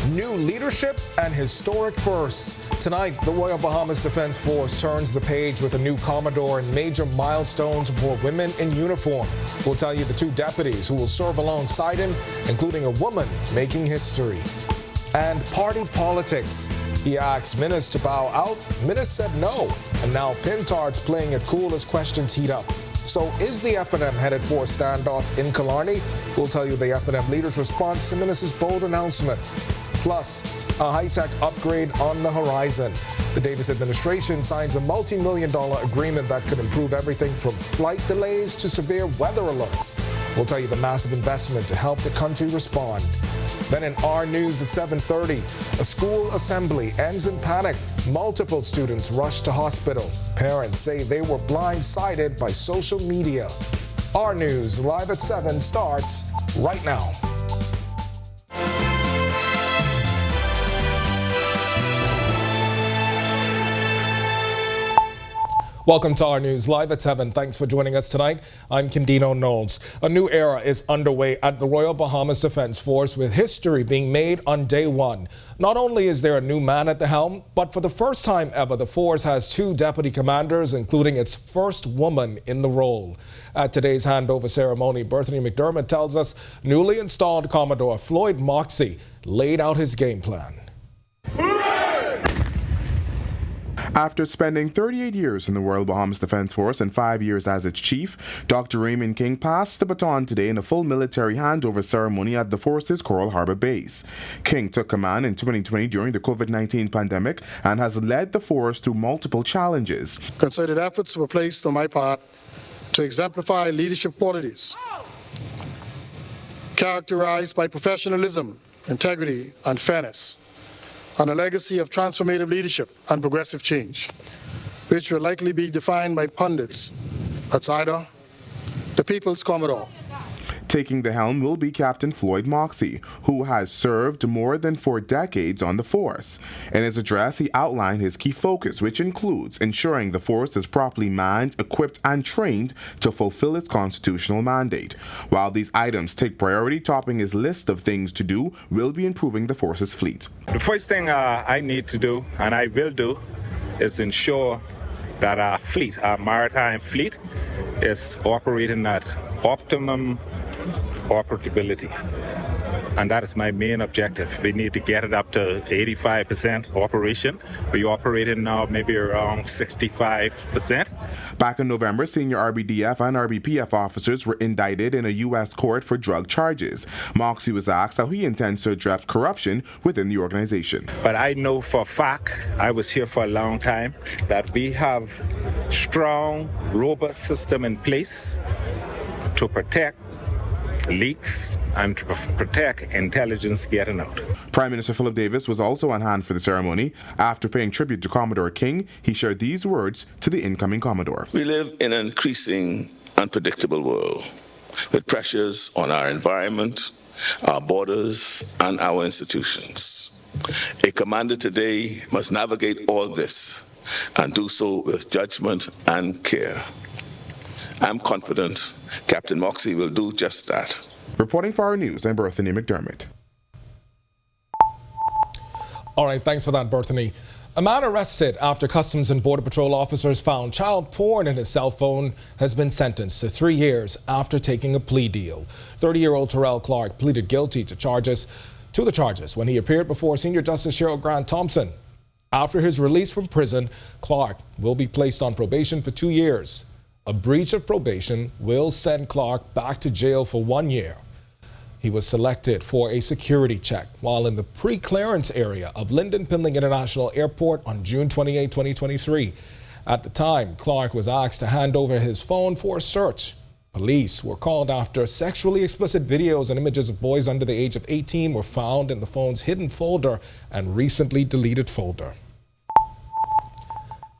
new leadership and historic firsts. Tonight, the Royal Bahamas Defense Force turns the page with a new Commodore and major milestones for women in uniform. We'll tell you the two deputies who will serve alongside him, including a woman making history. And party politics. He asked Minnis to bow out. Minnis said no. And now Pintard's playing it cool as questions heat up. So is the F&M headed for a standoff in Killarney? We'll tell you the F&M leader's response to Minnis's bold announcement. Plus, a high-tech upgrade on the horizon. The Davis administration signs a multi-million-dollar agreement that could improve everything from flight delays to severe weather alerts. We'll tell you the massive investment to help the country respond. Then in our news at 7:30, a school assembly ends in panic. Multiple students rush to hospital. Parents say they were blindsided by social media. Our news live at 7 starts right now. Welcome to our news live at 7. Thanks for joining us tonight. I'm Candino Knowles. A new era is underway at the Royal Bahamas Defense Force, with history being made on day one. Not only is there a new man at the helm, but for the first time ever, the force has two deputy commanders, including its first woman in the role. At today's handover ceremony, Berthany McDermott tells us newly installed Commodore Floyd Moxey laid out his game plan. After spending 38 years in the Royal Bahamas Defense Force and 5 years as its chief, Dr. Raymond King passed the baton today in a full military handover ceremony at the force's Coral Harbour base. King took command in 2020 during the COVID-19 pandemic and has led the force through multiple challenges. Concerted efforts were placed on my part to exemplify leadership qualities characterized by professionalism, integrity, and fairness, on a legacy of transformative leadership and progressive change, which will likely be defined by pundits as either the People's Commodore. Taking the helm will be Captain Floyd Moxey, who has served more than 4 decades on the force. In his address, he outlined his key focus, which includes ensuring the force is properly manned, equipped, and trained to fulfill its constitutional mandate. While these items take priority, topping his list of things to do will be improving the force's fleet. The first thing I need to do, and I will do, is ensure that our fleet, our maritime fleet, is operating at optimum operability, and that is my main objective. We need to get it up to 85% operation. We operating now maybe around 65%. Back in November, senior RBDF and RBPF officers were indicted in a U.S. court for drug charges. Moxey was asked how he intends to address corruption within the organization. But I know for a fact, I was here for a long time, that we have strong, robust system in place to protect leaks and to protect intelligence getting out. Prime Minister Philip Davis was also on hand for the ceremony. After paying tribute to Commodore King, he shared these words to the incoming Commodore. We live in an increasing, unpredictable world with pressures on our environment, our borders, and our institutions. A commander today must navigate all this and do so with judgment and care. I'm confident Captain Moxey will do just that. Reporting for our news, I'm Berthany McDermott. All right, thanks for that, Berthany. A man arrested after Customs and Border Patrol officers found child porn in his cell phone has been sentenced to 3 years after taking a plea deal. 30-year-old Terrell Clark pleaded guilty to the charges when he appeared before Senior Justice Cheryl Grant Thompson. After his release from prison, Clark will be placed on probation for 2 years. A breach of probation will send Clark back to jail for 1 year. He was selected for a security check while in the pre-clearance area of Lyndon Pindling International Airport on June 28, 2023. At the time, Clark was asked to hand over his phone for a search. Police were called after sexually explicit videos and images of boys under the age of 18 were found in the phone's hidden folder and recently deleted folder.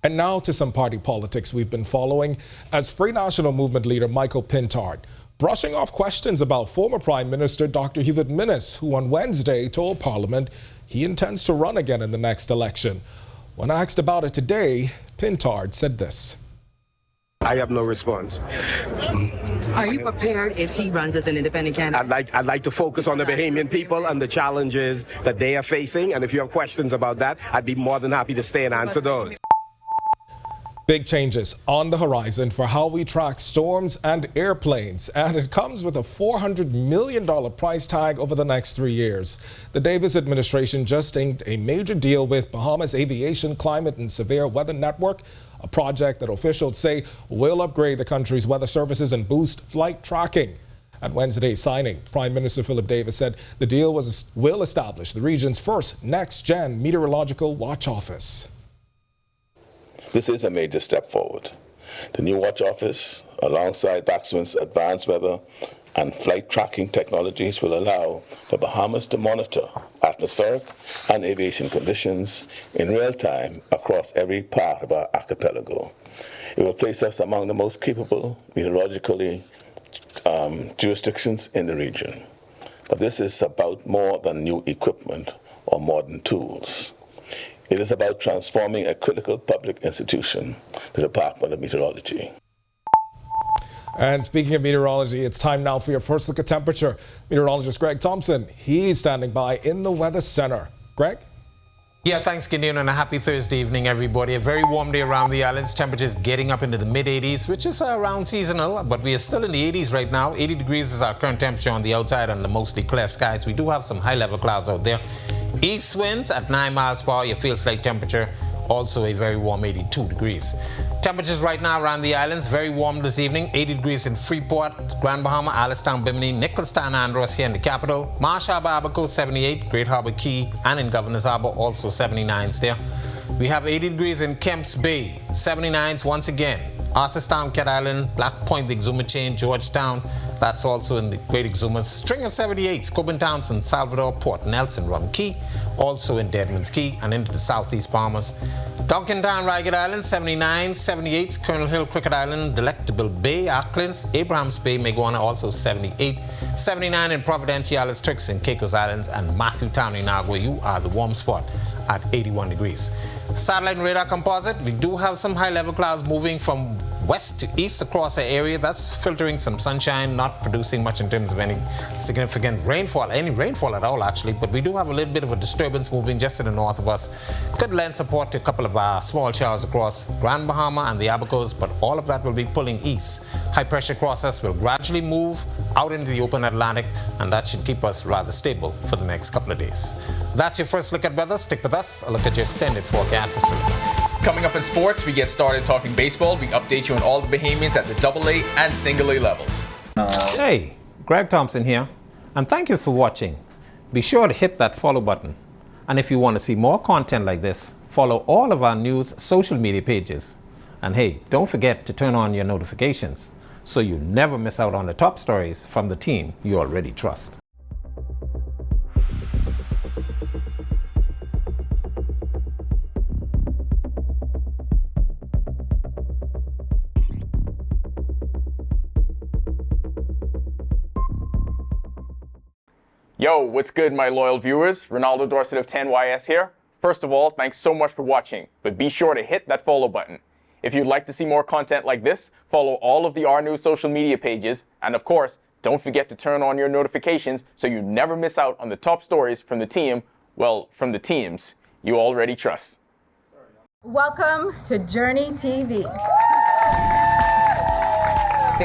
And now to some party politics we've been following as Free National Movement leader Michael Pintard brushing off questions about former Prime Minister Dr. Hubert Minnis, who on Wednesday told Parliament he intends to run again in the next election. When asked about it today, Pintard said this. I have no response. Are you prepared if he runs as an independent candidate? I'd like to focus on the Bahamian people and the challenges that they are facing. And if you have questions about that, I'd be more than happy to stay and answer those. Big changes on the horizon for how we track storms and airplanes, and it comes with a $400 million price tag over the next 3 years. The Davis administration just inked a major deal with Bahamas Aviation Climate and Severe Weather Network, a project that officials say will upgrade the country's weather services and boost flight tracking. At Wednesday's signing, Prime Minister Philip Davis said the deal will establish the region's first next-gen meteorological watch office. This is a major step forward. The new watch office, alongside Baxman's advanced weather and flight tracking technologies, will allow the Bahamas to monitor atmospheric and aviation conditions in real time across every part of our archipelago. It will place us among the most capable meteorologically jurisdictions in the region. But this is about more than new equipment or modern tools. It is about transforming a critical public institution, the Department of Meteorology. And speaking of meteorology, it's time now for your first look at temperature. Meteorologist Greg Thompson, he's standing by in the Weather Center. Greg? Yeah, thanks, Gideon, and a happy Thursday evening, everybody. A very warm day around the islands. Temperatures getting up into the mid-80s, which is around seasonal, but we are still in the 80s right now. 80 degrees is our current temperature on the outside under mostly clear skies. We do have some high-level clouds out there. East winds at 9 miles per hour, your field flight temperature, also a very warm 82 degrees. Temperatures right now around the islands, very warm this evening. 80 degrees in Freeport, Grand Bahama, Alistown, Bimini, Nicholstown, Andros here in the capital. Marsh Harbour, Abaco, 78. Great Harbour Key and in Governor's Harbour, also 79s there. We have 80 degrees in Kemps Bay, 79s once again. Arthurstown, Cat Island, Black Point, the Exuma Chain, Georgetown. That's also in the Great Exumas. String of 78s, Coben Townsend, Salvador, Port Nelson, Rum Key, also in Deadman's Key and into the Southeast Bahamas. Duncantown, Ragged Island, 79s, 78s, Colonel Hill, Cricket Island, Delectable Bay, Aucklands, Abrahams Bay, Meguana, also 78, 79 in Providenciales, Tricks and Caicos Islands, and Matthew Town in Agua. You are the warm spot at 81 degrees. Satellite and radar composite, we do have some high-level clouds moving from west to east across the area. That's filtering some sunshine, not producing much in terms of any significant rainfall, any rainfall at all actually, but we do have a little bit of a disturbance moving just to the north of us. Could lend support to a couple of small showers across Grand Bahama and the Abacos, but all of that will be pulling east. High pressure across us will gradually move out into the open Atlantic, and that should keep us rather stable for the next couple of days. That's your first look at weather. Stick with us. A look at your extended forecast this week. Coming up in sports, we get started talking baseball. We update you on all the Bahamians at the AA and Single A levels. Hey, Greg Thompson here, and thank you for watching. Be sure to hit that follow button. And if you want to see more content like this, follow all of our news social media pages. And hey, don't forget to turn on your notifications so you never miss out on the top stories from the team you already trust. Yo, what's good, my loyal viewers? Ronaldo Dorset of 10YS here. First of all, thanks so much for watching, but be sure to hit that follow button. If you'd like to see more content like this, follow all of the Our News social media pages, and of course, don't forget to turn on your notifications so you never miss out on the top stories from the team, well, from the teams you already trust. Welcome to Journey TV.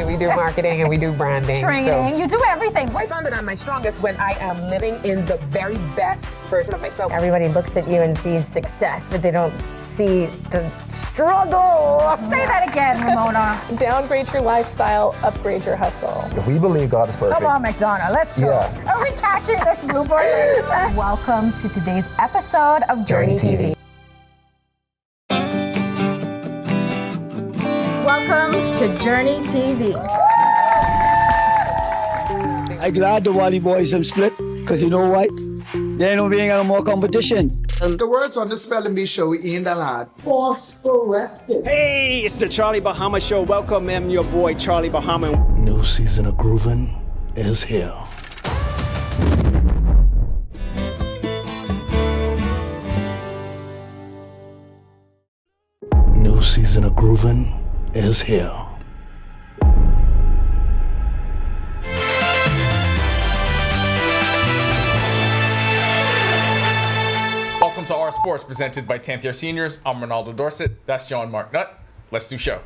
We do marketing and we do branding. Training, you do everything. I found that I'm my strongest when I am living in the very best version of myself. Everybody looks at you and sees success, but they don't see the struggle. Say that again, Ramona. Downgrade your lifestyle, upgrade your hustle. If we believe God is perfect. Come on, McDonough, let's go. Yeah. Are we catching this blooper? Welcome to today's episode of Journey TV. Welcome to Journey TV. I'm glad the Wally boys have split, because you know what? They know being no more competition. The words on the Spelling Bee show in the lad. Phosphorescent. Hey, it's the Charlie Bahama Show. Welcome, I'm your boy Charlie Bahama. New season of Groovin' is here. New season of Groovin' is here. Sports presented by 10th Year Seniors. I'm Ronaldo Dorset. That's John Mark Nutt. Let's do show.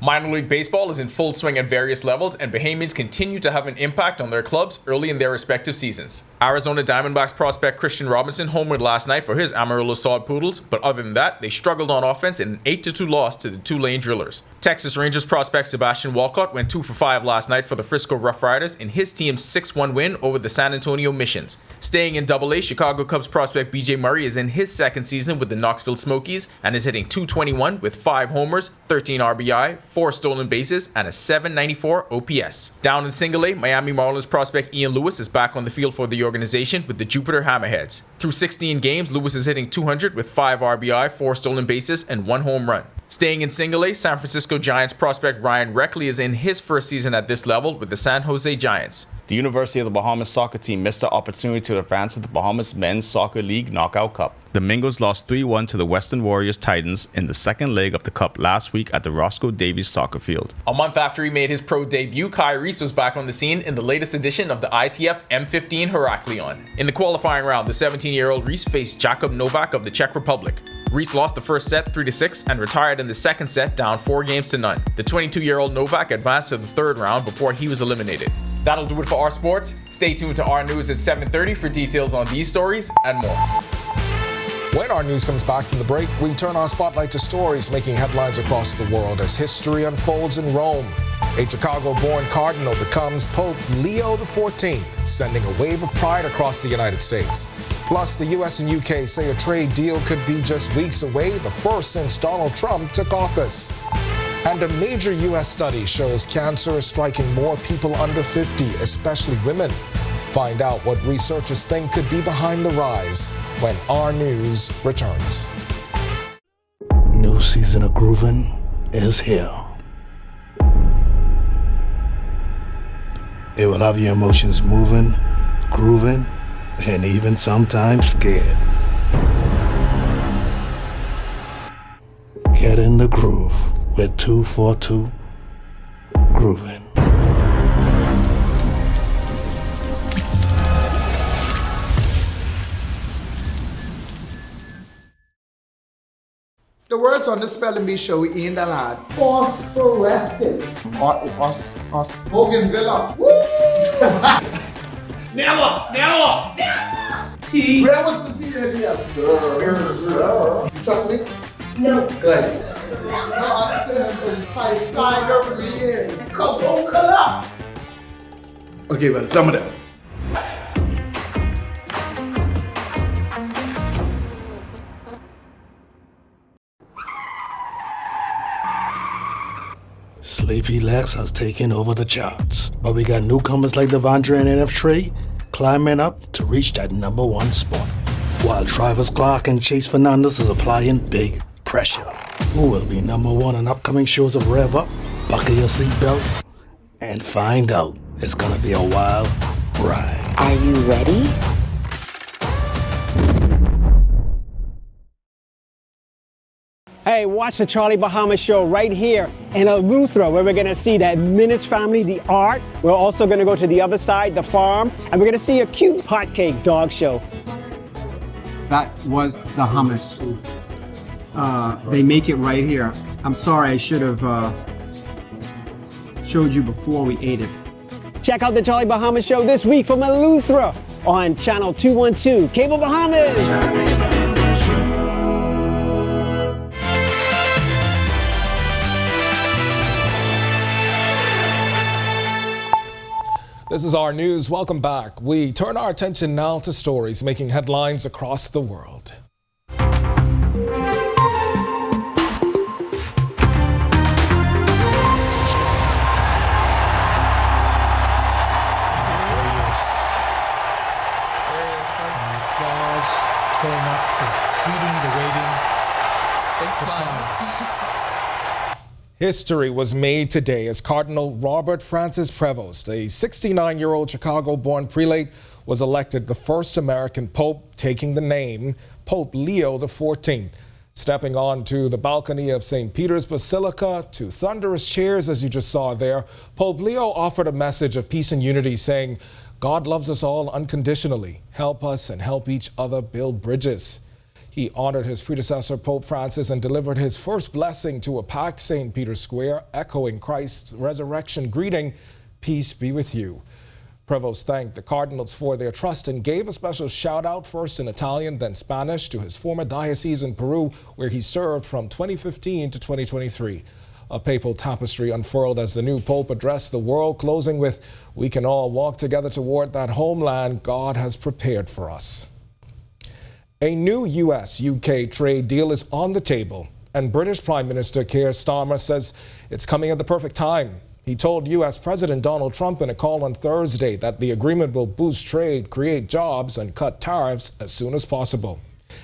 Minor League Baseball is in full swing at various levels, and Bahamians continue to have an impact on their clubs early in their respective seasons. Arizona Diamondbacks prospect Christian Robinson homered last night for his Amarillo Sod Poodles, but other than that, they struggled on offense in an 8-2 loss to the Tulane Drillers. Texas Rangers prospect Sebastian Walcott went 2 for 5 last night for the Frisco Rough Riders in his team's 6-1 win over the San Antonio Missions. Staying in AA, Chicago Cubs prospect BJ Murray is in his second season with the Knoxville Smokies and is hitting .221 with 5 homers, 13 RBI, 4 stolen bases, and a .794 OPS. Down in Single A, Miami Marlins prospect Ian Lewis is back on the field for the organization with the Jupiter Hammerheads. Through 16 games, Lewis is hitting .200 with 5 RBI, 4 stolen bases, and 1 home run. Staying in Single A, San Francisco Giants prospect Ryan Reckley is in his first season at this level with the San Jose Giants. The University of the Bahamas soccer team missed the opportunity to advance to the Bahamas Men's Soccer League Knockout Cup. The Mingos lost 3-1 to the Western Warriors Titans in the second leg of the cup last week at the Roscoe Davies Soccer Field. A month after he made his pro debut, Kai Reese was back on the scene in the latest edition of the ITF M15 Heraklion. In the qualifying round, the 17-year-old Reese faced Jakub Novak of the Czech Republic. Reese lost the first set 3-6 and retired in the second set down 4-0. The 22-year-old Novak advanced to the third round before he was eliminated. That'll do it for our sports. Stay tuned to our news at 7:30 for details on these stories and more. When our news comes back from the break, we turn our spotlight to stories making headlines across the world as history unfolds in Rome. A Chicago-born cardinal becomes Pope Leo XIV, sending a wave of pride across the United States. Plus, the U.S. and U.K. say a trade deal could be just weeks away, the first since Donald Trump took office. And a major U.S. study shows cancer is striking more people under 50, especially women. Find out what researchers think could be behind the rise when our news returns. New season of Groovin' is here. It will have your emotions moving, grooving, and even sometimes scared. Get in the groove with 242 Groovin'. The words on the Spelling Bee show in the lad. Phosphorescent. Bougainvillea. Never. T. Where was the T in here? You trust me? No. Good. No, I'm saying find over here. Coca-Cola. Okay, well, some of them. Sleepy Lex has taken over the charts, but we got newcomers like Devondre and NF Trey climbing up to reach that #1 spot, while Travis Clark and Chase Fernandez is applying big pressure. Who will be #1 in upcoming shows of Rev Up? Buckle your seatbelt and find out. It's gonna be a wild ride. Are you ready? Hey, watch the Charlie Bahamas show right here in Eleuthera, where we're gonna see that Minutes family, the art. We're also gonna go to the other side, the farm, and we're gonna see a cute hotcake dog show. That was the hummus. They make it right here. I'm sorry, I should have showed you before we ate it. Check out the Charlie Bahamas show this week from Eleuthera on Channel 212, Cable Bahamas. This is our news. Welcome back. We turn our attention now to stories making headlines across the world. History was made today as Cardinal Robert Francis Prevost, a 69-year-old Chicago-born prelate, was elected the first American pope, taking the name Pope Leo XIV. Stepping onto the balcony of St. Peter's Basilica to thunderous cheers, as you just saw there, Pope Leo offered a message of peace and unity, saying, God loves us all unconditionally. Help us and help each other build bridges. He honored his predecessor, Pope Francis, and delivered his first blessing to a packed St. Peter's Square, echoing Christ's resurrection greeting, "Peace be with you." Prevost thanked the cardinals for their trust and gave a special shout out, first in Italian, then Spanish, to his former diocese in Peru, where he served from 2015 to 2023. A papal tapestry unfurled as the new pope addressed the world, closing with, "We can all walk together toward that homeland God has prepared for us." A new U.S.-UK trade deal is on the table, and British Prime Minister Keir Starmer says it's coming at the perfect time. He told U.S. President Donald Trump in a call on Thursday that the agreement will boost trade, create jobs, and cut tariffs as soon as possible.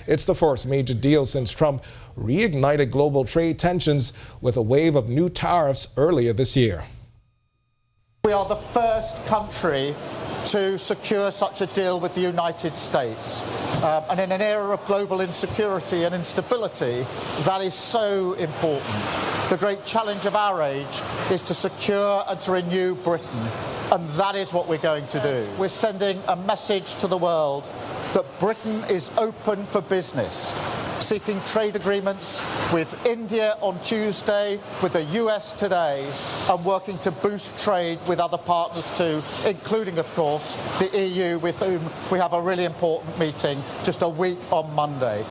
It's the first major deal since Trump reignited global trade tensions with a wave of new tariffs earlier this year. We are the first country to secure such a deal with the United States. And in an era of global insecurity and instability, that is so important. The great challenge of our age is to secure and to renew Britain. And that is what we're going to do. We're sending a message to the world that Britain is open for business, seeking trade agreements with India on Tuesday, with the US today, and working to boost trade with other partners too, including, of course, the EU, with whom we have a really important meeting just a week on Monday.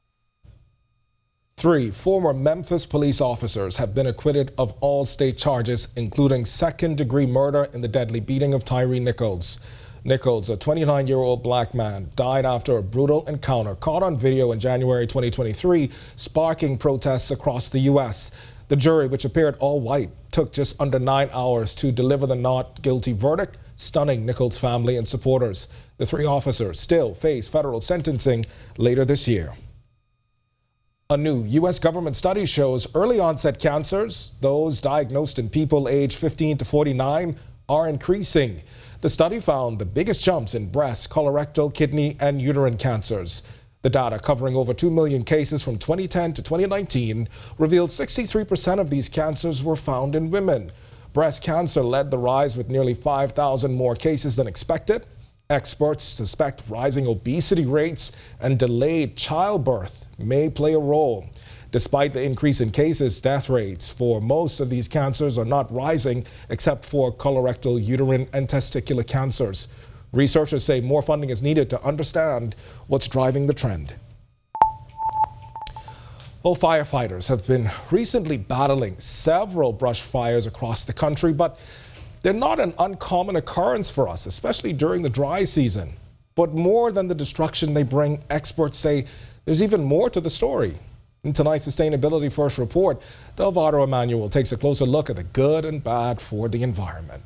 3 former Memphis police officers have been acquitted of all state charges, including second-degree murder in the deadly beating of Tyree Nichols. Nichols, a 29-year-old black man, died after a brutal encounter caught on video in January 2023, sparking protests across the U.S. The jury, which appeared all white, took just under 9 hours to deliver the not guilty verdict, stunning Nichols' family and supporters. The 3 officers still face federal sentencing later this year. A new U.S. government study shows early-onset cancers, those diagnosed in people aged 15 to 49, are increasing. The study found the biggest jumps in breast, colorectal, kidney, and uterine cancers. The data, covering over 2 million cases from 2010 to 2019, revealed 63% of these cancers were found in women. Breast cancer led the rise with nearly 5,000 more cases than expected. Experts suspect rising obesity rates and delayed childbirth may play a role. Despite the increase in cases, death rates for most of these cancers are not rising, except for colorectal, uterine, and testicular cancers. Researchers say more funding is needed to understand what's driving the trend. Well, firefighters have been recently battling several brush fires across the country, but they're not an uncommon occurrence for us, especially during the dry season. But more than the destruction they bring, experts say there's even more to the story. In tonight's Sustainability First report, Delvado Emanuel takes a closer look at the good and bad for the environment.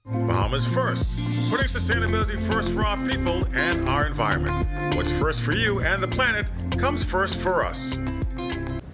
Bahamas First, putting sustainability first for our people and our environment. What's first for you and the planet comes first for us.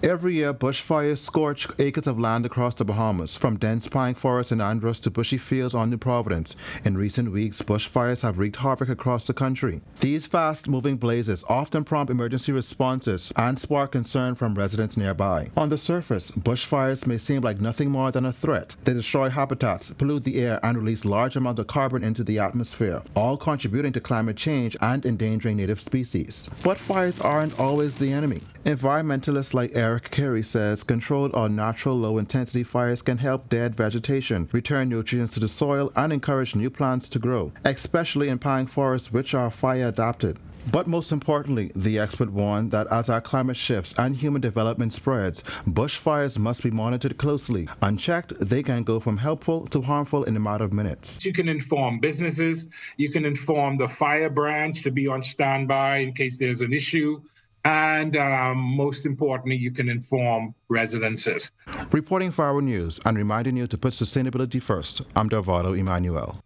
Every year, bushfires scorch acres of land across the Bahamas, from dense pine forests in Andros to bushy fields on New Providence. In recent weeks, bushfires have wreaked havoc across the country. These fast-moving blazes often prompt emergency responses and spark concern from residents nearby. On the surface, bushfires may seem like nothing more than a threat. They destroy habitats, pollute the air, and release large amounts of carbon into the atmosphere, all contributing to climate change and endangering native species. But fires aren't always the enemy. Environmentalists like Eric Carey says controlled or natural low-intensity fires can help dead vegetation, return nutrients to the soil, and encourage new plants to grow, especially in pine forests, which are fire-adapted. But most importantly, the expert warned that as our climate shifts and human development spreads, bushfires must be monitored closely. Unchecked, they can go from helpful to harmful in a matter of minutes. You can inform businesses, you can inform the fire branch to be on standby in case there's an issue. And most importantly, you can inform residences. Reporting for Our News and reminding you to put sustainability first, I'm Delvado Emanuel.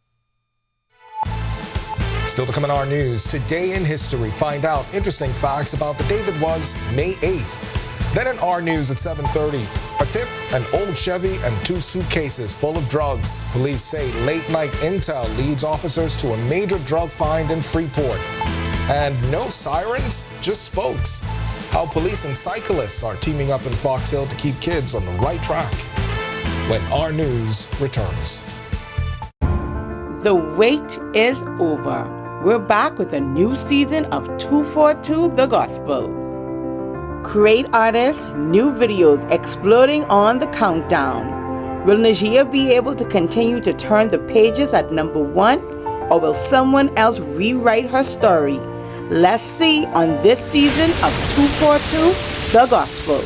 Still to come in our news, today in history, find out interesting facts about the day that was May 8th. Then in our news at 7:30, a tip, an old Chevy and 2 suitcases full of drugs. Police say late-night intel leads officers to a major drug find in Freeport. And no sirens, just spokes. How police and cyclists are teaming up in Fox Hill to keep kids on the right track. When our news returns. The wait is over. We're back with a new season of 242 The Gospel. Great artists, new videos exploding on the countdown. Will Najia be able to continue to turn the pages at number 1, or will someone else rewrite her story? Let's see on this season of 242 The Gospel.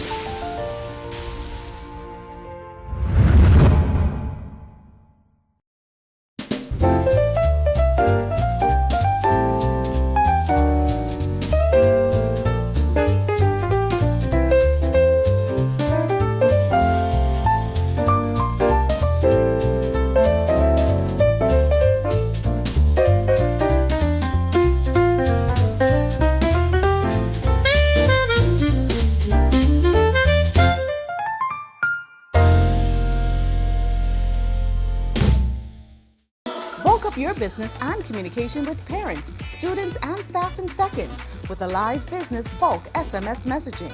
Your business and communication with parents, students, and staff in seconds with a live business bulk SMS messaging.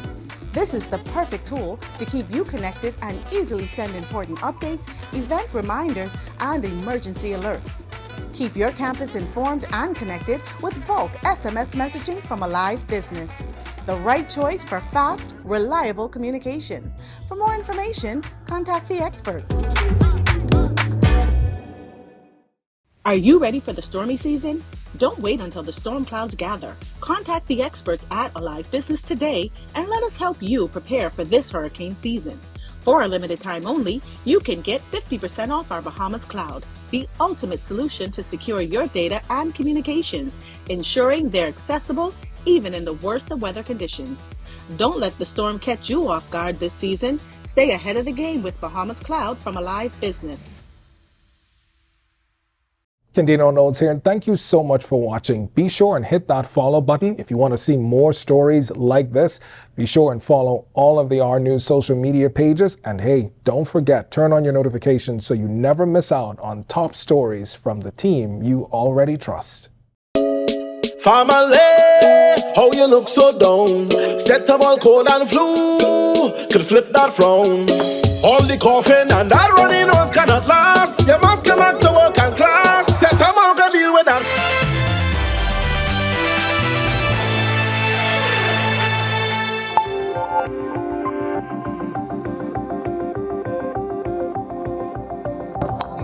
This is the perfect tool to keep you connected and easily send important updates, event reminders, and emergency alerts. Keep your campus informed and connected with bulk SMS messaging from a live business. The right choice for fast, reliable communication. For more information, contact the experts. Are you ready for the stormy season? Don't wait until the storm clouds gather. Contact the experts at Alive Business today and let us help you prepare for this hurricane season. For a limited time only, you can get 50% off our Bahamas Cloud, the ultimate solution to secure your data and communications, ensuring they're accessible even in the worst of weather conditions. Don't let the storm catch you off guard this season. Stay ahead of the game with Bahamas Cloud from Alive Business. Candino Notes here, and thank you so much for watching. Be sure and hit that follow button if you want to see more stories like this. Be sure and follow all of the Our News social media pages. And hey, don't forget, turn on your notifications so you never miss out on top stories from the team you already trust. Family, how you look so down? Set up all cold and flu, could flip that frown. All the coughing and that runny nose cannot last. You must come back to work and class. Set a mark deal with that.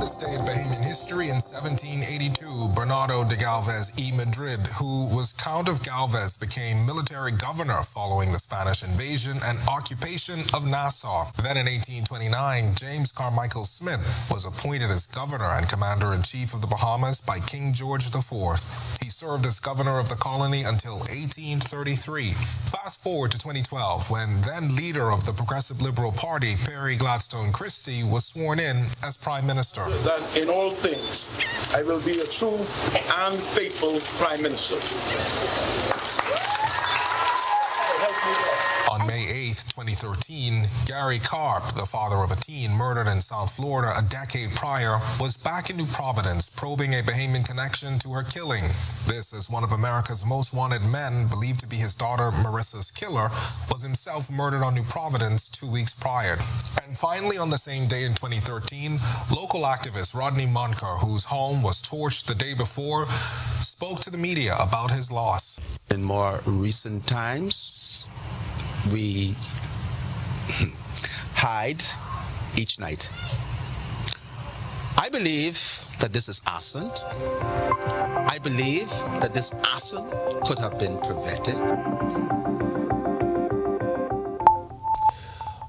This day in Bahamian history in 1782, Bernardo de Galvez y Madrid, who was Count of Galvez, became military governor following the Spanish invasion and occupation of Nassau. Then in 1829, James Carmichael Smith was appointed as governor and commander-in-chief of the Bahamas by King George IV. He served as governor of the colony until 1833. Fast forward to 2012, when then leader of the Progressive Liberal Party, Perry Gladstone Christie, was sworn in as Prime Minister. That in all things I will be a true and faithful Prime Minister. On May 8, 2013, Gary Karp, the father of a teen murdered in South Florida a decade prior, was back in New Providence probing a Bahamian connection to her killing. This, as one of America's most wanted men, believed to be his daughter Marissa's killer, was himself murdered on New Providence 2 weeks prior. And finally, on the same day in 2013, local activist Rodney Monker, whose home was torched the day before, spoke to the media about his loss. In more recent times, we hide each night. I believe that this is arson. I believe that this arson could have been prevented.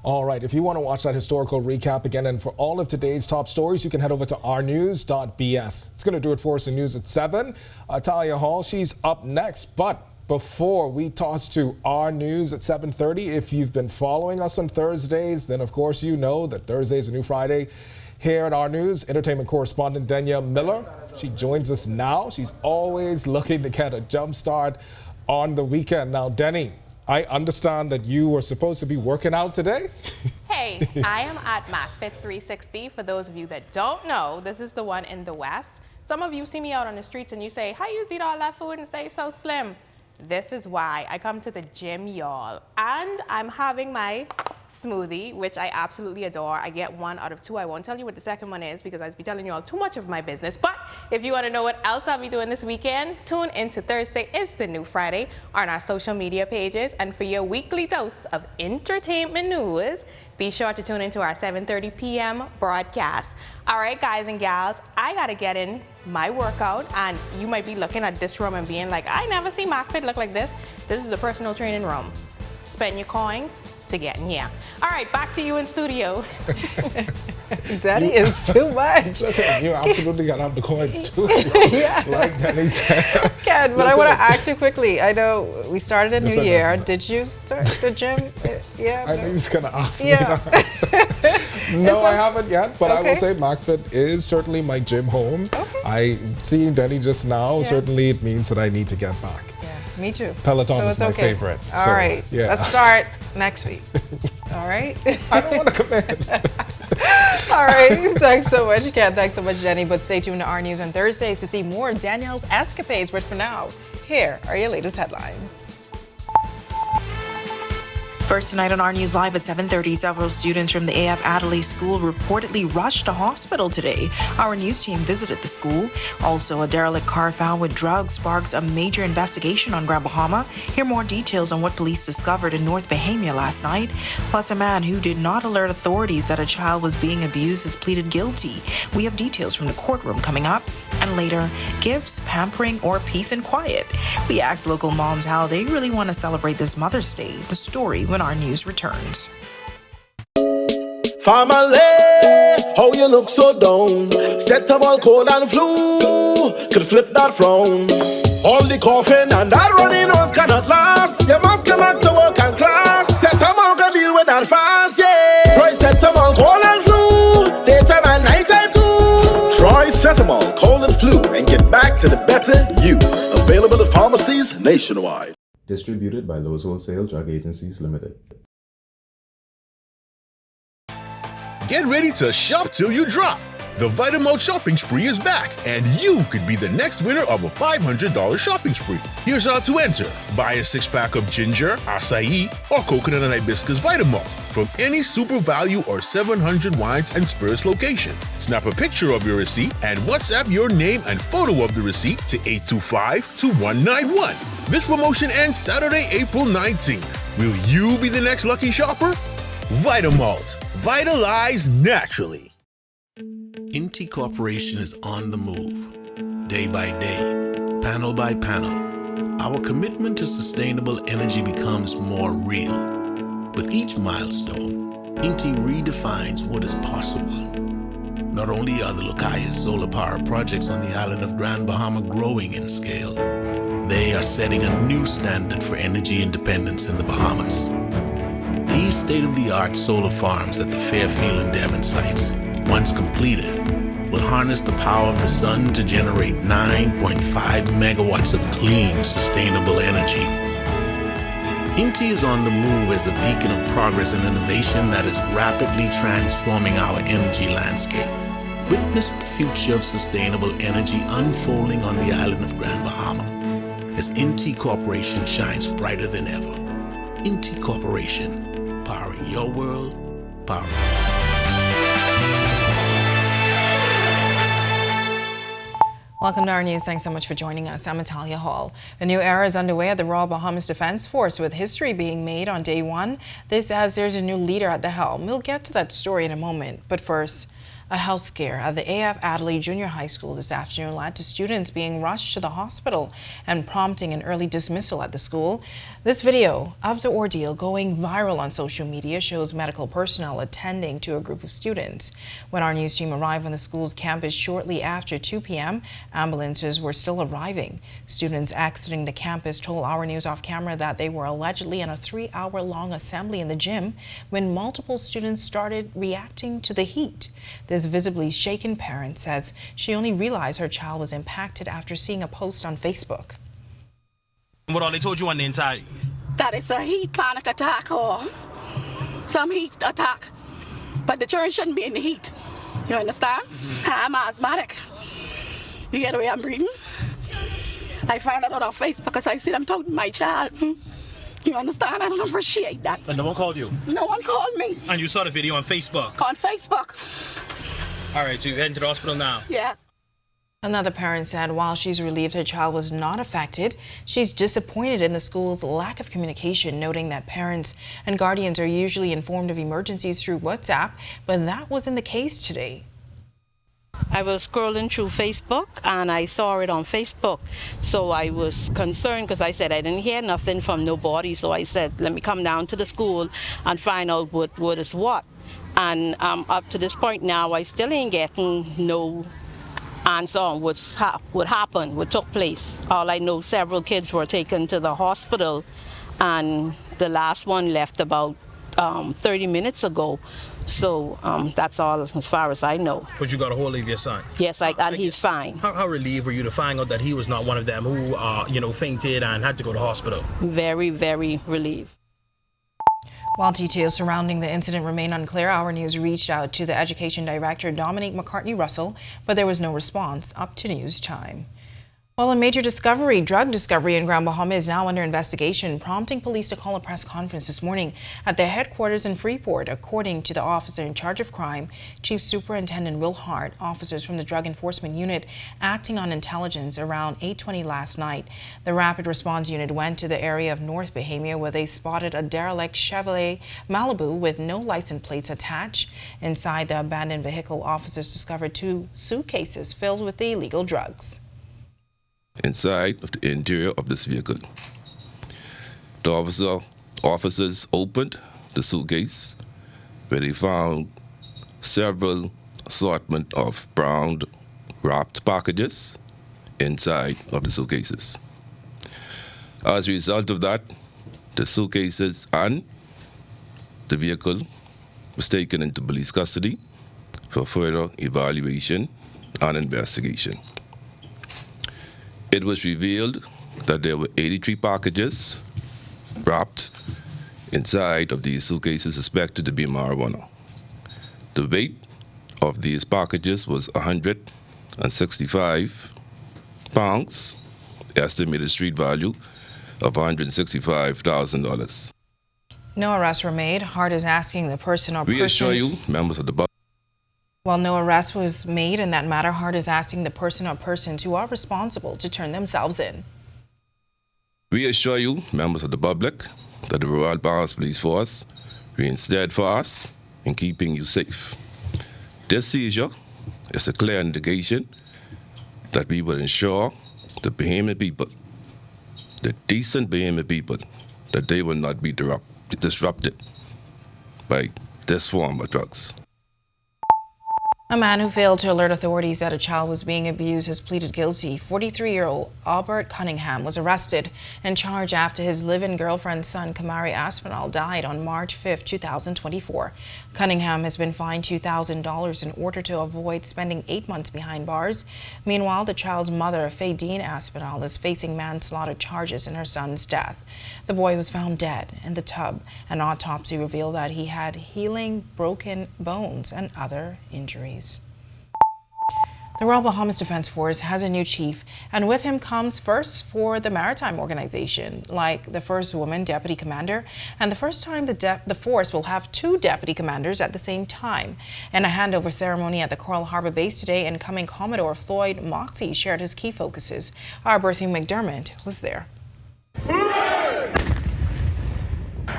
All right, if you want to watch that historical recap again and for all of today's top stories, you can head over to ournews.bs. It's going to do it for us in news at 7. Talia Hall, she's up next, but before we toss to Our News at 7:30, if you've been following us on Thursdays, then of course you know that Thursday is a new Friday. Here at Our News, entertainment correspondent Denya Miller, she joins us now. She's always looking to get a jump start on the weekend. Now, Denny, I understand that you were supposed to be working out today. Hey, I am at MacFit 360. For those of you that don't know, this is the one in the West. Some of you see me out on the streets and you say, how you eat all that food and stay so slim? This is why I come to the gym, y'all. And I'm having my smoothie, which I absolutely adore. I get 1 out of 2. I won't tell you what the second one is because I'd be telling you all too much of my business. But if you want to know what else I'll be doing this weekend, tune into Thursday is the New Friday on our social media pages. And for your weekly dose of entertainment news, be sure to tune into our 7:30 p.m. broadcast. All right, guys and gals, I got to get in my workout. And you might be looking at this room and being like, I never see MacFit look like this. This is the personal training room. Spend your coins to get in here. All right, back to you in studio. Daddy is too much. Listen, you absolutely got to have the coins too. Yeah. Like Danny said. Ken, but I want to ask you quickly. I know we started a new year. Did you start the gym? Yeah. I knew he was going to ask me that. No, I haven't yet, but I will say MacFit is certainly my gym home. Okay. I seeing Denny just now, certainly it means that I need to get back. Yeah, me too. Peloton is my favorite. All right, let's start next week. All right? I don't want to commit. All right, thanks so much, Ken. Thanks so much, Jenny. But stay tuned to Our News on Thursdays to see more of Danielle's escapades. But for now, here are your latest headlines. First tonight on Our News Live at 7:30, several students from the AF Adelaide School reportedly rushed to hospital today. Our news team visited the school. Also, a derelict car found with drugs sparks a major investigation on Grand Bahama. Hear more details on what police discovered in North Bahamia last night. Plus, a man who did not alert authorities that a child was being abused has pleaded guilty. We have details from the courtroom coming up. And later, gifts, pampering, or peace and quiet. We asked local moms how they really want to celebrate this Mother's Day. The story when Our News returns. Family, how you look so down? Set up all cold and flu, could flip that frown. All the coughing and that runny nose cannot last. You must come back to work and class. Set up all can deal with that fast, yeah. Try set up all cold and flu, daytime and nighttime too. Try Cetamol, cold and flu, and get back to the better you. Available at pharmacies nationwide. Distributed by Lowe's Wholesale Drug Agencies Limited. Get ready to shop till you drop. The Vitamalt shopping spree is back, and you could be the next winner of a $500 shopping spree. Here's how to enter. Buy a 6-pack of ginger, acai, or coconut and hibiscus Vitamalt from any Super Value or 700 Wines and Spirits location. Snap a picture of your receipt and WhatsApp your name and photo of the receipt to 825-2191. This promotion ends Saturday, April 19th. Will you be the next lucky shopper? Vitamalt. Vitalize naturally. Inti Corporation is on the move, day by day, panel by panel. Our commitment to sustainable energy becomes more real. With each milestone, Inti redefines what is possible. Not only are the Lucayas solar power projects on the island of Grand Bahama growing in scale, they are setting a new standard for energy independence in the Bahamas. These state-of-the-art solar farms at the Fairfield and Devon sites, once completed, will harness the power of the sun to generate 9.5 megawatts of clean, sustainable energy. Inti is on the move as a beacon of progress and innovation that is rapidly transforming our energy landscape. Witness the future of sustainable energy unfolding on the island of Grand Bahama as Inti Corporation shines brighter than ever. Inti Corporation, powering your world, powering Welcome to Our News. Thanks so much for joining us. I'm Natalia Hall. A new era is underway at the Royal Bahamas Defense Force, with history being made on day one. This as there's a new leader at the helm. We'll get to that story in a moment. But first, a health scare at the AF Adelaide Junior High School this afternoon led to students being rushed to the hospital and prompting an early dismissal at the school. This video of the ordeal going viral on social media shows medical personnel attending to a group of students. When our news team arrived on the school's campus shortly after 2 p.m., ambulances were still arriving. Students exiting the campus told Our News off camera that they were allegedly in a 3-hour-long assembly in the gym when multiple students started reacting to the heat. This visibly shaken parent says she only realized her child was impacted after seeing a post on Facebook. What all they told you on the inside? That it's a heat panic attack or some heat attack. But the children shouldn't be in the heat. You understand? I'm asthmatic. You get the way I'm breathing? I found out on Facebook because I see them talking to my child. You understand? I don't appreciate that. And no one called you? No one called me. And you saw the video on Facebook? On Facebook. All right, so you're heading to the hospital now? Yes. Another parent said while she's relieved her child was not affected, she's disappointed in the school's lack of communication, noting that parents and guardians are usually informed of emergencies through WhatsApp, but that wasn't the case today. I was scrolling through Facebook and I saw it on Facebook. So I was concerned because I said I didn't hear nothing from nobody. So I said, let me come down to the school and find out what is what. And up to this point now, I still ain't getting no answer on what happened, what took place. All I know, several kids were taken to the hospital and the last one left about 30 minutes ago. So that's all as far as I know. But you got a hold of your son? Yes, and he's fine. How relieved were you to find out that he was not one of them who, fainted and had to go to hospital? Very, very relieved. While details surrounding the incident remain unclear, Our News reached out to the Education Director, Dominique McCartney Russell, but there was no response up to news time. Well, a major drug discovery in Grand Bahama is now under investigation, prompting police to call a press conference this morning at their headquarters in Freeport. According to the officer in charge of crime, Chief Superintendent Will Hart, officers from the Drug Enforcement Unit acting on intelligence around 8:20 last night. The Rapid Response Unit went to the area of North Bahamia where they spotted a derelict Chevrolet Malibu with no license plates attached. Inside the abandoned vehicle, officers discovered 2 suitcases filled with the illegal drugs. Inside of the interior of this vehicle, the officers opened the suitcase where they found several assortment of brown wrapped packages inside of the suitcases. As a result of that, the suitcases and the vehicle was taken into police custody for further evaluation and investigation. It was revealed that there were 83 packages wrapped inside of these suitcases suspected to be marijuana. The weight of these packages was 165 pounds, estimated street value of $165,000. No arrests were made. Hart is asking the person or We assure you, members of the public. While no arrest was made in that matter, Hart is asking the person or persons who are responsible to turn themselves in. We assure you, members of the public, that the Royal Bahamas Police Force remains steadfast in keeping you safe. This seizure is a clear indication that we will ensure the Bahamian people, the decent Bahamian people, that they will not be disrupted by this form of drugs. A man who failed to alert authorities that a child was being abused has pleaded guilty. 43-year-old Albert Cunningham was arrested and charged after his live-in girlfriend's son, Kamari Aspinall, died on March 5, 2024. Cunningham has been fined $2,000 in order to avoid spending 8 months behind bars. Meanwhile, the child's mother, Faydeen Aspinall, is facing manslaughter charges in her son's death. The boy was found dead in the tub. An autopsy revealed that he had healing broken bones and other injuries. The Royal Bahamas Defense Force has a new chief, and with him comes first for the maritime organization, like the first woman deputy commander, and the first time the force will have 2 deputy commanders at the same time. In a handover ceremony at the Coral Harbor base today, incoming Commodore Floyd Moxey shared his key focuses. Our Bertha McDermott was there.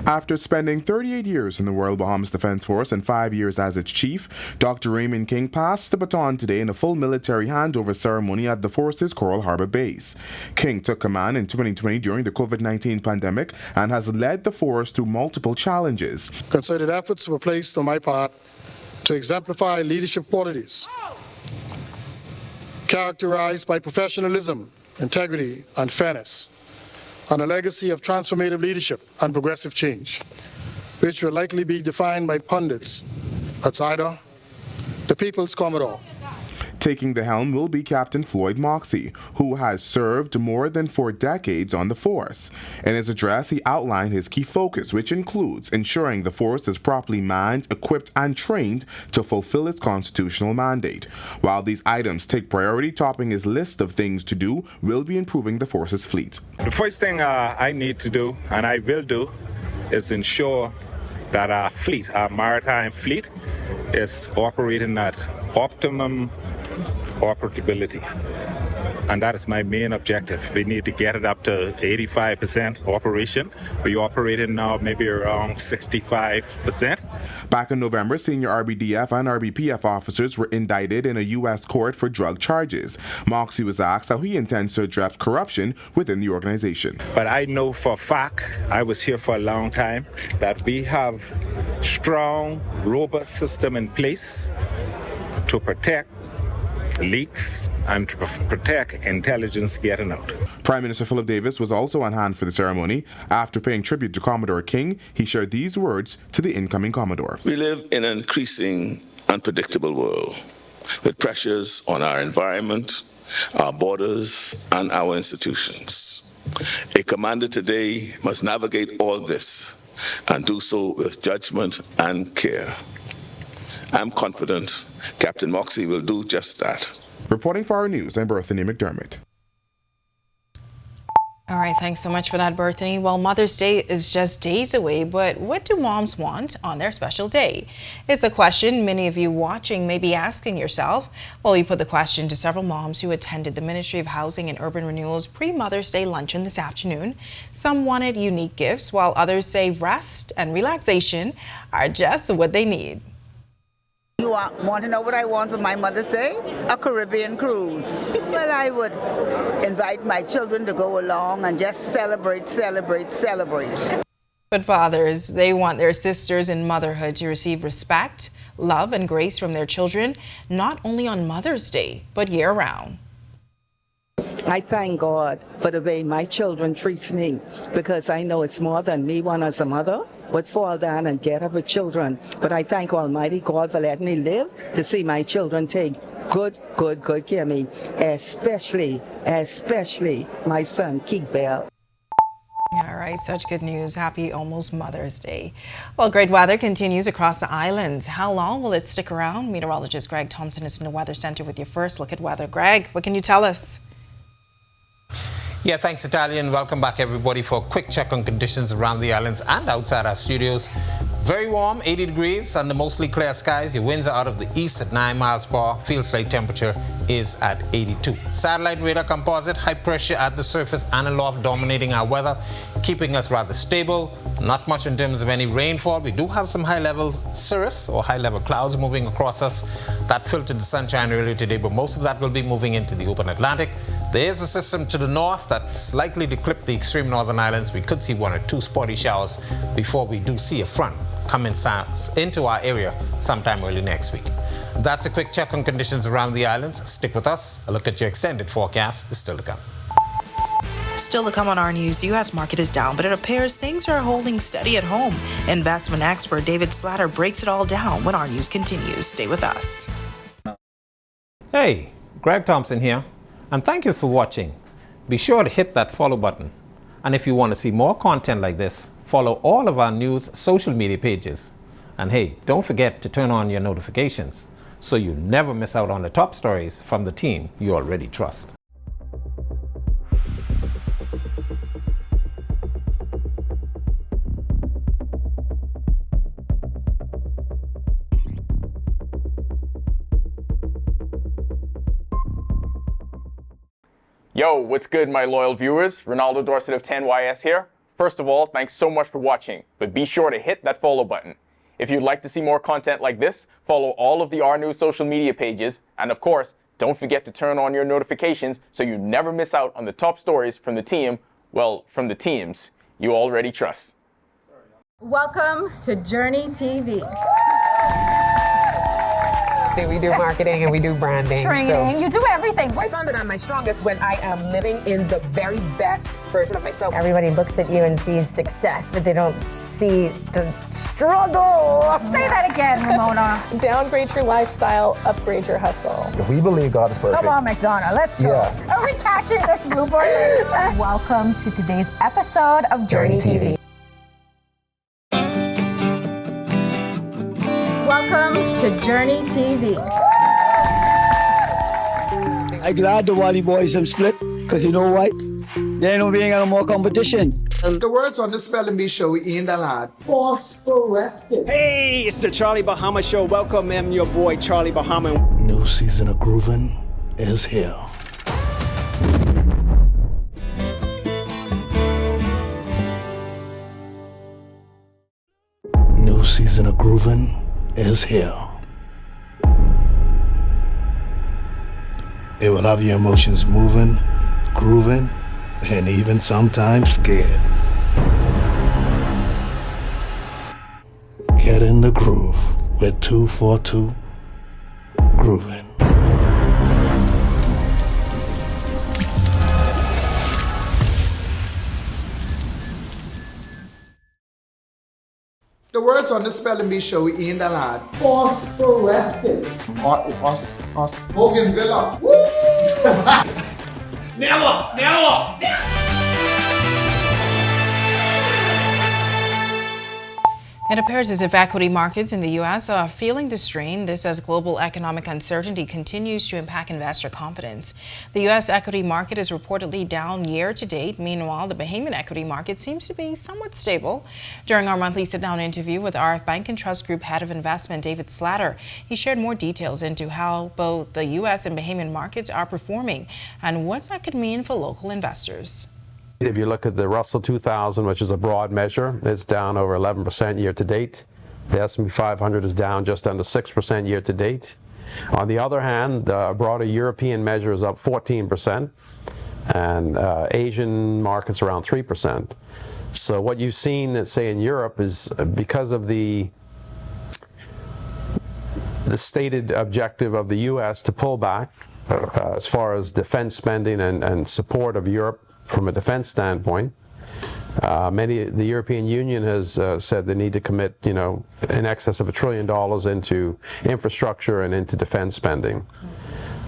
After spending 38 years in the Royal Bahamas Defense Force and 5 years as its chief, Dr. Raymond King passed the baton today in a full military handover ceremony at the force's Coral Harbor base. King took command in 2020 during the COVID-19 pandemic and has led the force through multiple challenges. Concerted efforts were placed on my part to exemplify leadership qualities characterized by professionalism, integrity, and fairness, and a legacy of transformative leadership and progressive change, which will likely be defined by pundits as either the people's Commodore. Taking the helm will be Captain Floyd Moxey, who has served more than 4 decades on the force. In his address, he outlined his key focus, which includes ensuring the force is properly manned, equipped, and trained to fulfill its constitutional mandate. While these items take priority, topping his list of things to do will be improving the force's fleet. The first thing I need to do, and I will do, is ensure that our fleet, our maritime fleet, is operating at optimum operability. And that is my main objective. We need to get it up to 85% operation. We're operating now maybe around 65%. Back in November, senior RBDF and RBPF officers were indicted in a U.S. court for drug charges. Moxey was asked how he intends to address corruption within the organization. But I know for a fact, I was here for a long time, that we have strong, robust system in place to protect leaks and to protect intelligence getting out. Prime Minister Philip Davis was also on hand for the ceremony. After paying tribute to Commodore King, he shared these words to the incoming Commodore. We live in an increasing, unpredictable world with pressures on our environment, our borders, and our institutions. A commander today must navigate all this and do so with judgment and care. I'm confident Captain Moxey will do just that. Reporting for Our News, I'm Berthany McDermott. All right, thanks so much for that, Berthany. Well, Mother's Day is just days away, but what do moms want on their special day? It's a question many of you watching may be asking yourself. Well, we put the question to several moms who attended the Ministry of Housing and Urban Renewal's pre-Mother's Day luncheon this afternoon. Some wanted unique gifts, while others say rest and relaxation are just what they need. You want to know what I want for my Mother's Day? A Caribbean cruise. Well, I would invite my children to go along and just celebrate. But for others, they want their sisters in motherhood to receive respect, love, and grace from their children, not only on Mother's Day, but year-round. I thank God for the way my children treat me, because I know it's more than me one as a mother would fall down and get up with children. But I thank Almighty God for letting me live to see my children take good care of me, especially my son, Keith Bell. All right, such good news. Happy almost Mother's Day. Well, great weather continues across the islands. How long will it stick around? Meteorologist Greg Thompson is in the Weather Center with your first look at weather. Greg, what can you tell us? Yeah, thanks, Natalia, and welcome back, everybody, for a quick check on conditions around the islands and outside our studios. Very warm, 80 degrees under mostly clear skies. Your winds are out of the east at 9 miles per hour. Field slate temperature is at 82. Satellite radar composite, high pressure at the surface and aloft dominating our weather, keeping us rather stable. Not much in terms of any rainfall. We do have some high-level cirrus or high-level clouds moving across us. That filtered the sunshine earlier today, but most of that will be moving into the open Atlantic. There is a system to the north that's likely to clip the extreme northern islands. We could see 1 or 2 spotty showers before we do see a front come into our area sometime early next week. That's a quick check on conditions around the islands. Stick with us. A look at your extended forecast is still to come. Still to come on Our News, the U.S. market is down, but it appears things are holding steady at home. Investment expert David Slatter breaks it all down when Our News continues. Stay with us. Hey, Greg Thompson here, and thank you for watching. Be sure to hit that follow button. And if you want to see more content like this, follow all of our news social media pages. And hey, don't forget to turn on your notifications so you never miss out on the top stories from the team you already trust. Yo, what's good, my loyal viewers? Ronaldo Dorset of 10YS here. First of all, thanks so much for watching, but be sure to hit that follow button. If you'd like to see more content like this, follow all of the Our News social media pages, and of course, don't forget to turn on your notifications so you never miss out on the top stories from the team, well, from the teams you already trust. Welcome to Journey TV. We do marketing and we do branding. Training. You do everything. I found that I'm my strongest when I am living in the very best version of myself. Everybody looks at you and sees success, but they don't see the struggle. Say that again, Ramona. Downgrade your lifestyle, upgrade your hustle. If we believe God is perfect. Come on, McDonough, let's go. Yeah. Are we catching this blooper? Welcome to today's episode of Journey TV. Welcome to Journey TV. I'm glad the Wally boys have split, because you know what? They don't being any more competition. The words on the Spelling Bee show in the lad. Phosphorescent. Hey, it's the Charlie Bahama Show. Welcome, I'm your boy, Charlie Bahama. New season of groovin' is here. New season of groovin' is here. It will have your emotions moving, grooving, and even sometimes scared. Get in the groove with 242 Groovin'. The words on the Spelling Bee show in the lad. Phosphorescent. Bougainvillea. Never. It appears as if equity markets in the U.S. are feeling the strain. This as global economic uncertainty continues to impact investor confidence. The U.S. equity market is reportedly down year to date. Meanwhile, the Bahamian equity market seems to be somewhat stable. During our monthly sit-down interview with RF Bank and Trust Group Head of Investment David Slatter, he shared more details into how both the U.S. and Bahamian markets are performing and what that could mean for local investors. If you look at the Russell 2000, which is a broad measure, it's down over 11% year to date. The S&P 500 is down just under 6% year to date. On the other hand, the broader European measure is up 14%, and Asian markets around 3%. So what you've seen, say, in Europe is because of the stated objective of the U.S. to pull back as far as defense spending and support of Europe from a defense standpoint. The European Union has said they need to commit, in excess of $1 trillion into infrastructure and into defense spending.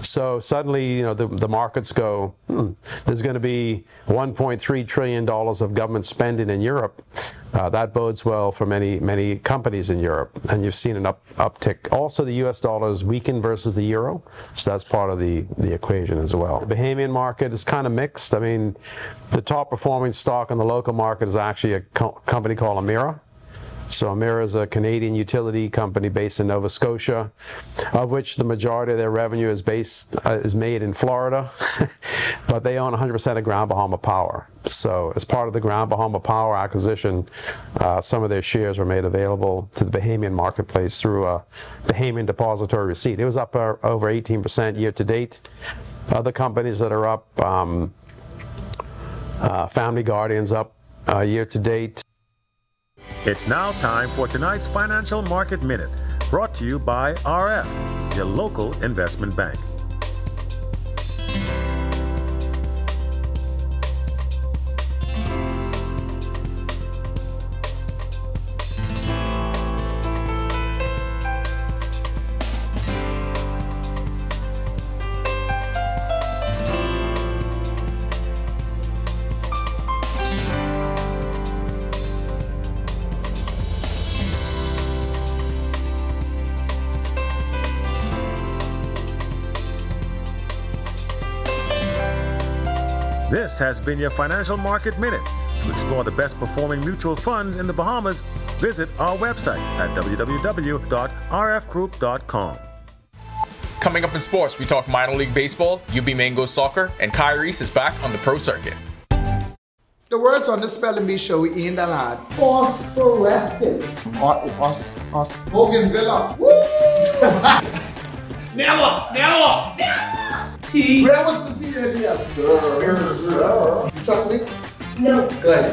So suddenly, the markets go, there's going to be $1.3 trillion of government spending in Europe. That bodes well for many companies in Europe, and you've seen an uptick. Also, the U.S. dollar is weakened versus the euro, so that's part of the equation as well. The Bahamian market is kind of mixed. I mean, the top performing stock in the local market is actually a company called Emera. So Emera is a Canadian utility company based in Nova Scotia, of which the majority of their revenue is made in Florida, but they own 100% of Grand Bahama Power. So as part of the Grand Bahama Power acquisition, some of their shares were made available to the Bahamian marketplace through a Bahamian depository receipt. It was up over 18% year to date. Other companies that are up, Family Guardian's up year to date. It's now time for tonight's Financial Market Minute, brought to you by RF, your local investment bank. This has been your Financial Market Minute. To explore the best performing mutual funds in the Bahamas, visit our website at www.rfgroup.com. Coming up in sports, we talk minor league baseball, UB Mango soccer, and Kyrie is back on the pro circuit. The words on the Spelling Bee show in the lad. Phosphorescent. Bougainvillea. Never. Where was the T earlier? You trust me? No. Good.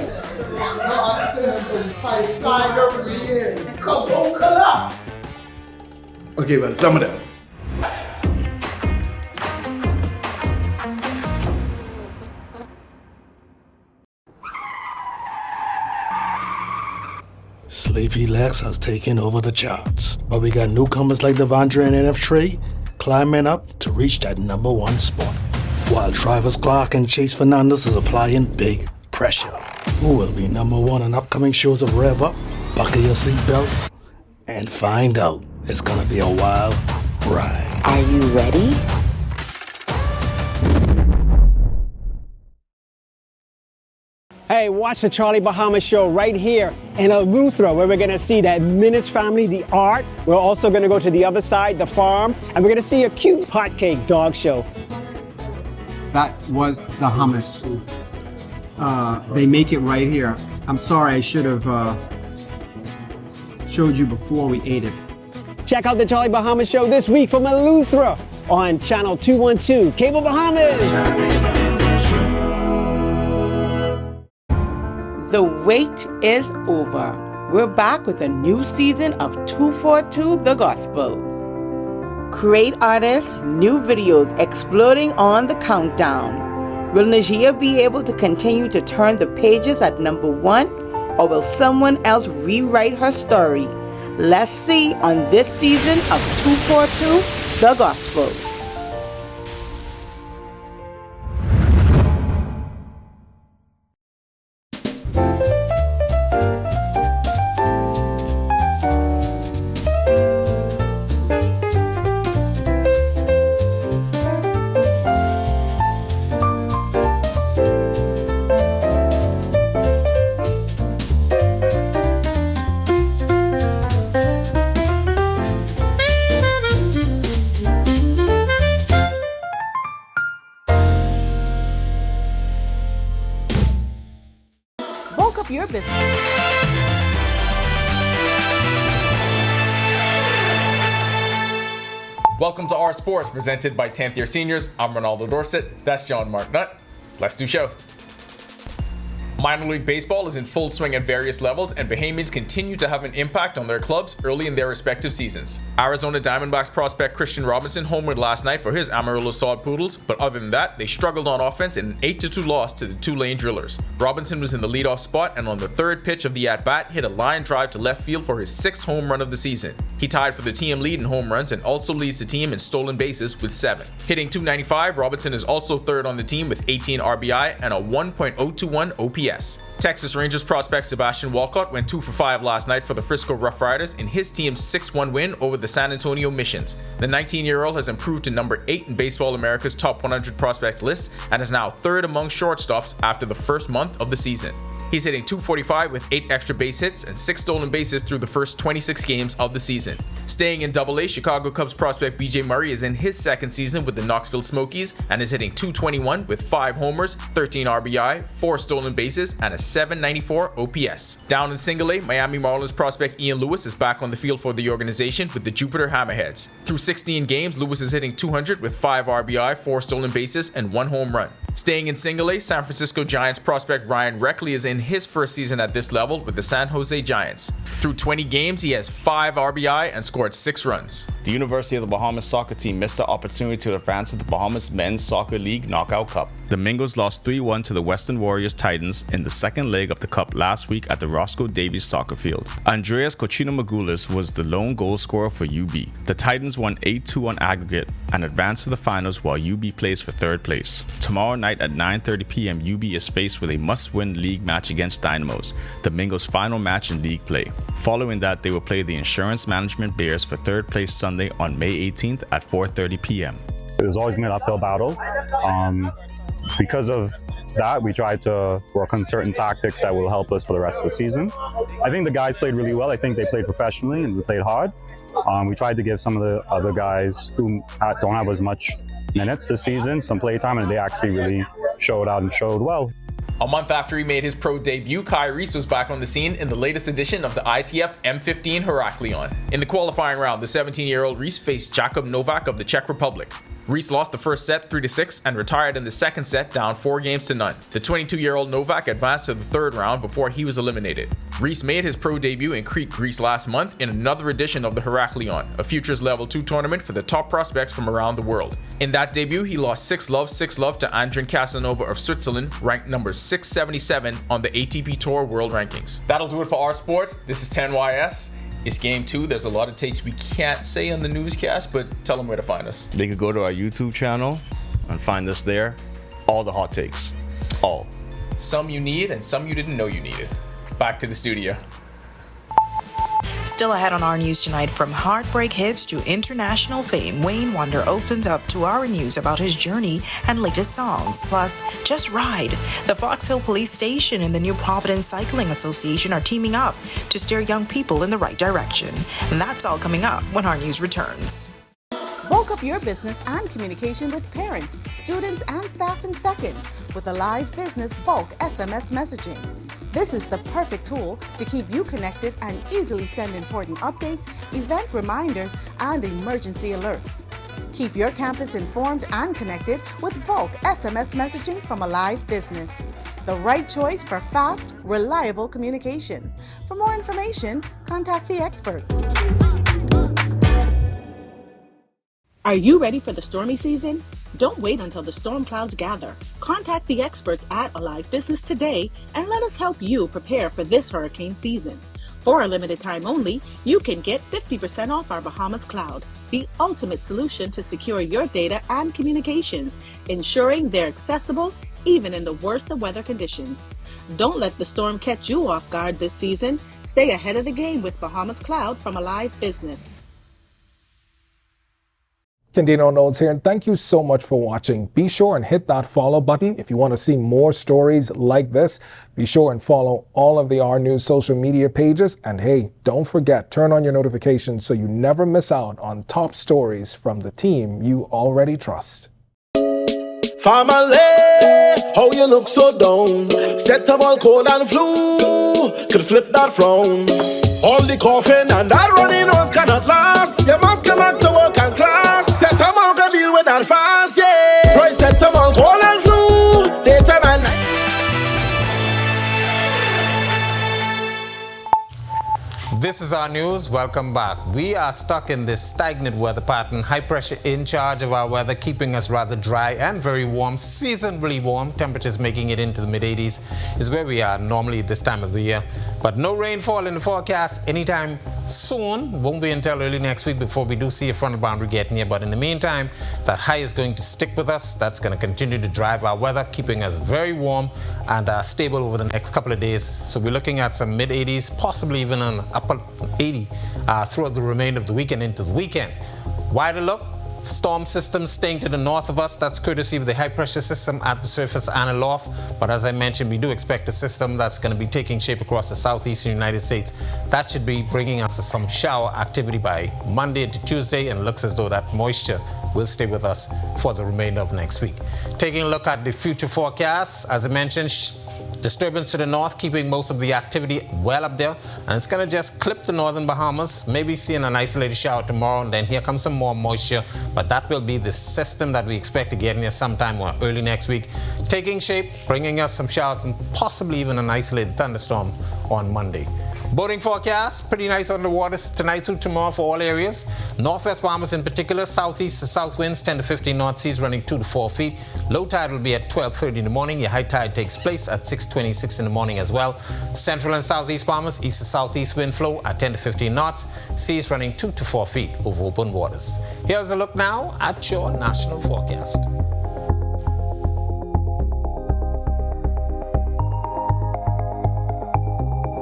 No, I'm saying five over here. Come on, color. Okay, well, some of them. Sleepy Lex has taken over the charts, but we got newcomers like Devondre and NF Trey climbing up to reach that number one spot, while Travis Clark and Chase Fernandez is applying big pressure. Who will be number one on upcoming shows of Rev Up? Buckle your seatbelt and find out. It's gonna be a wild ride. Are you ready? Hey, watch the Charlie Bahamas show right here in Eleuthera, where we're gonna see that Minutes family, the art. We're also gonna go to the other side, the farm, and we're gonna see a cute hotcake dog show. That was the hummus. They make it right here. I'm sorry, I should have showed you before we ate it. Check out the Charlie Bahamas show this week from Eleuthera on Channel 212, Cable Bahamas. The wait is over. We're back with a new season of 242 The Gospel. Great artists, new videos exploding on the countdown. Will Najia be able to continue to turn the pages at number one, or will someone else rewrite her story? Let's see on this season of 242 The Gospel. Your business. Welcome to Our Sports, presented by 10th Year Seniors. I'm Ronaldo Dorset. That's John Mark Nutt. Let's do show. Minor League Baseball is in full swing at various levels, and Bahamians continue to have an impact on their clubs early in their respective seasons. Arizona Diamondbacks prospect Christian Robinson homered last night for his Amarillo Sod Poodles, but other than that, they struggled on offense in an 8-2 loss to the Tulane Drillers. Robinson was in the leadoff spot, and on the third pitch of the at-bat, hit a line drive to left field for his 6th home run of the season. He tied for the team lead in home runs and also leads the team in stolen bases with 7. Hitting .295, Robinson is also third on the team with 18 RBI and a 1.021 OPS. Texas Rangers prospect Sebastian Walcott went 2 for 5 last night for the Frisco Rough Riders in his team's 6-1 win over the San Antonio Missions. The 19-year-old has improved to number 8 in Baseball America's top 100 prospect list and is now third among shortstops after the first month of the season. He's hitting .245 with 8 extra base hits and 6 stolen bases through the first 26 games of the season. Staying in Double-A, Chicago Cubs prospect BJ Murray is in his 2nd season with the Knoxville Smokies and is hitting .221 with 5 homers, 13 RBI, 4 stolen bases, and a .794 OPS. Down in Single-A, Miami Marlins prospect Ian Lewis is back on the field for the organization with the Jupiter Hammerheads. Through 16 games, Lewis is hitting .200 with 5 RBI, 4 stolen bases, and 1 home run. Staying in Single-A, San Francisco Giants prospect Ryan Reckley is in his first season at this level with the San Jose Giants. Through 20 games, he has 5 RBI and scored 6 runs. The University of the Bahamas soccer team missed the opportunity to advance to the Bahamas Men's Soccer League Knockout Cup. The Mingos lost 3-1 to the Western Warriors Titans in the second leg of the cup last week at the Roscoe Davies soccer field. Andreas Cochino-Magulis was the lone goal scorer for UB. The Titans won 8-2 on aggregate and advanced to the finals while UB plays for 3rd place. Tomorrow night at 9:30 p.m. UB is faced with a must-win league match against Dynamos, the Mingos' final match in league play. Following that, they will play the Insurance Management Bears for 3rd place Sunday on May 18th at 4:30 p.m. It was always been an uphill battle. Because of that, we tried to work on certain tactics that will help us for the rest of the season. I think the guys played really well. I think they played professionally and we played hard. We tried to give some of the other guys who don't have as much minutes this season some playtime, and they actually really showed out and showed well. A month after he made his pro debut, Kai Reese was back on the scene in the latest edition of the ITF M15 Heraklion. In the qualifying round, the 17-year-old Reese faced Jakub Novak of the Czech Republic. Reese lost the first set 3-6 and retired in the second set down 4-0. The 22-year-old Novak advanced to the third round before he was eliminated. Reese made his pro debut in Crete, Greece last month in another edition of the Heraklion, a Futures Level 2 tournament for the top prospects from around the world. In that debut, he lost 6-love to Andrin Casanova of Switzerland, ranked number 677 on the ATP Tour World Rankings. That'll do it for our sports. This is 10YS. It's game 2. There's a lot of takes we can't say on the newscast, but tell them where to find us. They could go to our YouTube channel and find us there. All the hot takes. All. Some you need and some you didn't know you needed. Back to the studio. Still ahead on our news tonight, from heartbreak hits to international fame, Wayne Wonder opens up to our news about his journey and latest songs. Plus, Just Ride. The Fox Hill Police Station and the New Providence Cycling Association are teaming up to steer young people in the right direction. And that's all coming up when our news returns. Bulk up your business and communication with parents, students, and staff in seconds with a live business bulk SMS messaging. This is the perfect tool to keep you connected and easily send important updates, event reminders, and emergency alerts. Keep your campus informed and connected with bulk SMS messaging from a live business. The right choice for fast, reliable communication. For more information, contact the experts. Are you ready for the stormy season? Don't wait until the storm clouds gather. Contact the experts at Alive Business today and let us help you prepare for this hurricane season. For a limited time only, you can get 50% off our Bahamas Cloud, the ultimate solution to secure your data and communications, ensuring they're accessible even in the worst of weather conditions. Don't let the storm catch you off guard this season. Stay ahead of the game with Bahamas Cloud from Alive Business. Candino Notes here, and thank you so much for watching. Be sure and hit that follow button if you want to see more stories like this. Be sure and follow all of the Our News social media pages. And hey, don't forget, turn on your notifications so you never miss out on top stories from the team you already trust. Family, how you look so down? Set up all cold and flu, could flip that frown. All the coughing and that runny nose cannot last. You must come back to work and class. Set them all can deal with that fast, yeah. Try set them all cold and flu, daytime and night. This is our news. Welcome back. We are stuck in this stagnant weather pattern. High pressure in charge of our weather, keeping us rather dry and very warm, seasonably warm. Temperatures making it into the mid-80s is where we are normally this time of the year. But no rainfall in the forecast anytime soon. Won't be until early next week before we do see a frontal boundary getting here. But in the meantime, that high is going to stick with us. That's going to continue to drive our weather, keeping us very warm and stable over the next couple of days. So we're looking at some mid-80s, possibly even an upper 80 throughout the remainder of the weekend into the weekend. Wider look, storm system staying to the north of us. That's courtesy of the high pressure system at the surface and aloft. But as I mentioned, we do expect a system that's going to be taking shape across the southeastern United States. That should be bringing us some shower activity by Monday into Tuesday, and looks as though that moisture will stay with us for the remainder of next week. Taking a look at the future forecasts, as I mentioned, disturbance to the north, keeping most of the activity well up there, and it's going to just clip the northern Bahamas, maybe seeing an isolated shower tomorrow, and then here comes some more moisture, but that will be the system that we expect to get in here sometime or early next week, taking shape, bringing us some showers and possibly even an isolated thunderstorm on Monday. Boating forecast, pretty nice on the waters tonight through tomorrow for all areas. Northwest Bahamas in particular, southeast to south winds 10 to 15 knot, seas running 2 to 4 feet. Low tide will be at 12:30 in the morning. Your high tide takes place at 6:26 in the morning as well. Central and southeast Bahamas, east to southeast wind flow at 10 to 15 knots, seas running 2 to 4 feet over open waters. Here's a look now at your national forecast.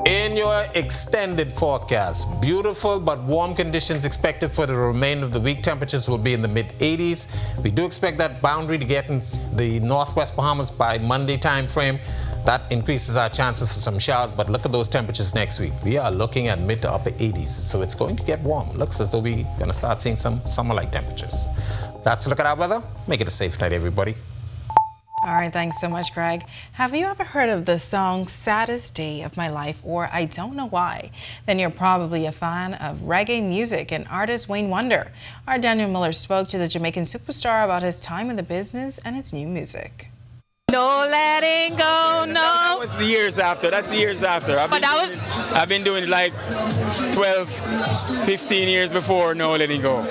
In your extended forecast, beautiful but warm conditions expected for the remainder of the week. Temperatures will be in the mid-80s. We do expect that boundary to get in the northwest Bahamas by Monday time frame. That increases our chances for some showers, but look at those temperatures next week. We are looking at mid to upper 80s, so it's going to get warm. Looks as though we're going to start seeing some summer-like temperatures. That's a look at our weather. Make it a safe night, everybody. All right, thanks so much, Greg. Have you ever heard of the song Saddest Day of My Life or I Don't Know Why? Then you're probably a fan of reggae music and artist Wayne Wonder. Our Daniel Miller spoke to the Jamaican superstar about his time in the business and his new music. No letting go, no. That was the years after. That's the years after. I've been doing it like 12, 15 years before No Letting Go.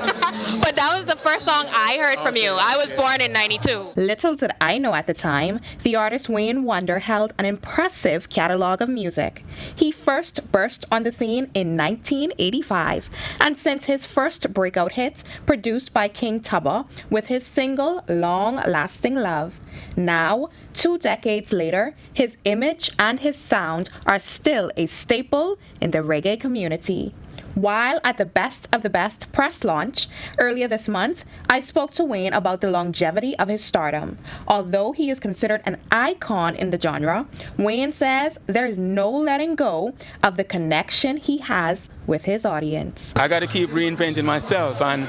But that was the first song I heard from you. I was born in 92. Little did I know at the time, the artist Wayne Wonder held an impressive catalog of music. He first burst on the scene in 1985, and since his first breakout hit, produced by King Tubba, with his single Long Lasting Love. Now, 2 decades later, his image and his sound are still a staple in the reggae community. While at the Best of the Best press launch earlier this month, I spoke to Wayne about the longevity of his stardom. Although he is considered an icon in the genre, Wayne says there is no letting go of the connection he has with his audience. I got to keep reinventing myself, and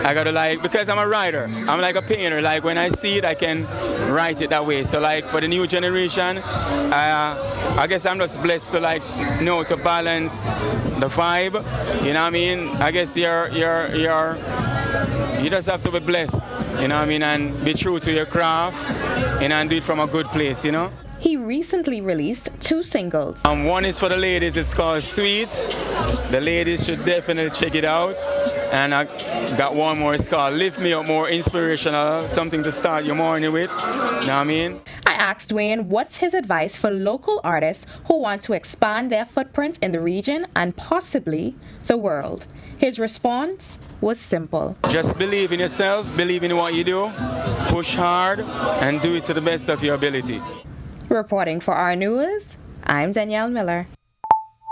I got to because I'm a writer, I'm like a painter. Like when I see it, I can write it that way. So like for the new generation, I guess I'm just blessed to to balance the vibe. You know what I mean? I guess you just have to be blessed. You know what I mean? And be true to your craft, and do it from a good place. You know. He recently released 2 singles. One is for the ladies, it's called Sweet. The ladies should definitely check it out. And I got one more, it's called Lift Me Up, more inspirational, something to start your morning with. You know what I mean? I asked Wayne what's his advice for local artists who want to expand their footprint in the region and possibly the world. His response was simple. Just believe in yourself, believe in what you do, push hard, and do it to the best of your ability. Reporting for Our News, I'm Danielle Miller.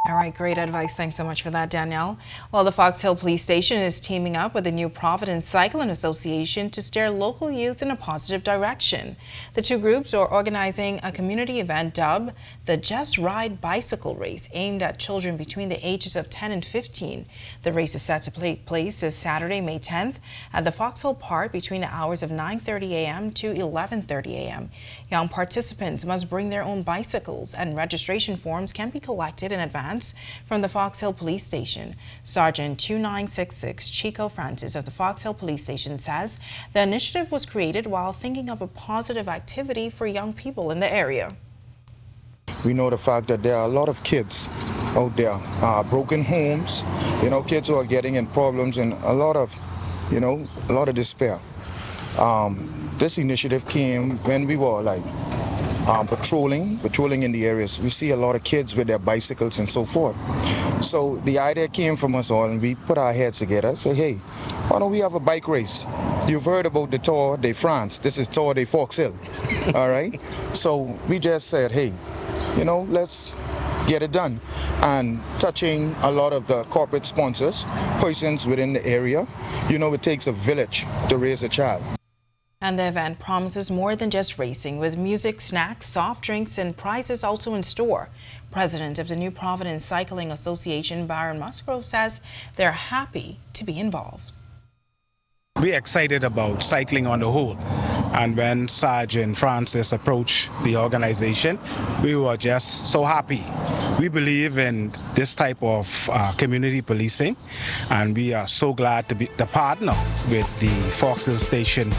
All right, great advice. Thanks so much for that, Danielle. Well, the Fox Hill Police Station is teaming up with the New Providence Cycling Association to steer local youth in a positive direction. The 2 groups are organizing a community event dubbed the Just Ride Bicycle Race, aimed at children between the ages of 10 and 15. The race is set to take place this Saturday, May 10th at the Fox Hill Park between the hours of 9:30 a.m. to 11:30 a.m. Young participants must bring their own bicycles, and registration forms can be collected in advance from the Fox Hill Police Station. Sergeant 2966 Chico Francis of the Fox Hill Police Station says the initiative was created while thinking of a positive activity for young people in the area. We know the fact that there are a lot of kids out there, broken homes, kids who are getting in problems and a lot of despair. This initiative came when we were patrolling in the areas. We see a lot of kids with their bicycles and so forth. So the idea came from us all, and we put our heads together. So hey, why don't we have a bike race? You've heard about the Tour de France. This is Tour de Fox Hill. All right. So we just said, hey, let's get it done. And touching a lot of the corporate sponsors, persons within the area, it takes a village to raise a child. And the event promises more than just racing, with music, snacks, soft drinks, and prizes also in store. President of the New Providence Cycling Association, Baron Musgrove, says they're happy to be involved. We're excited about cycling on the whole. And when Sergeant Francis approached the organization, we were just so happy. We believe in this type of community policing, and we are so glad to be the partner with the Fox Hill Station.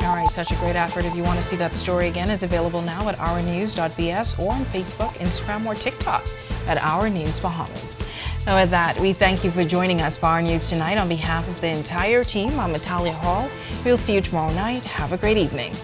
All right, such a great effort. If you want to see that story again, it's available now at ournews.bs or on Facebook, Instagram, or TikTok at Our News Bahamas. And with that, we thank you for joining us for Our News tonight. On behalf of the entire team, I'm Natalia Hall. We'll see you tomorrow night. Have a great evening.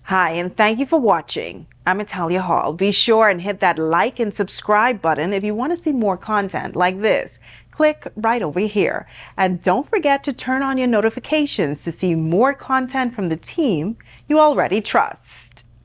Hi, and thank you for watching. I'm Natalia Hall. Be sure and hit that like and subscribe button if you want to see more content like this. Click right over here. And don't forget to turn on your notifications to see more content from the team you already trust.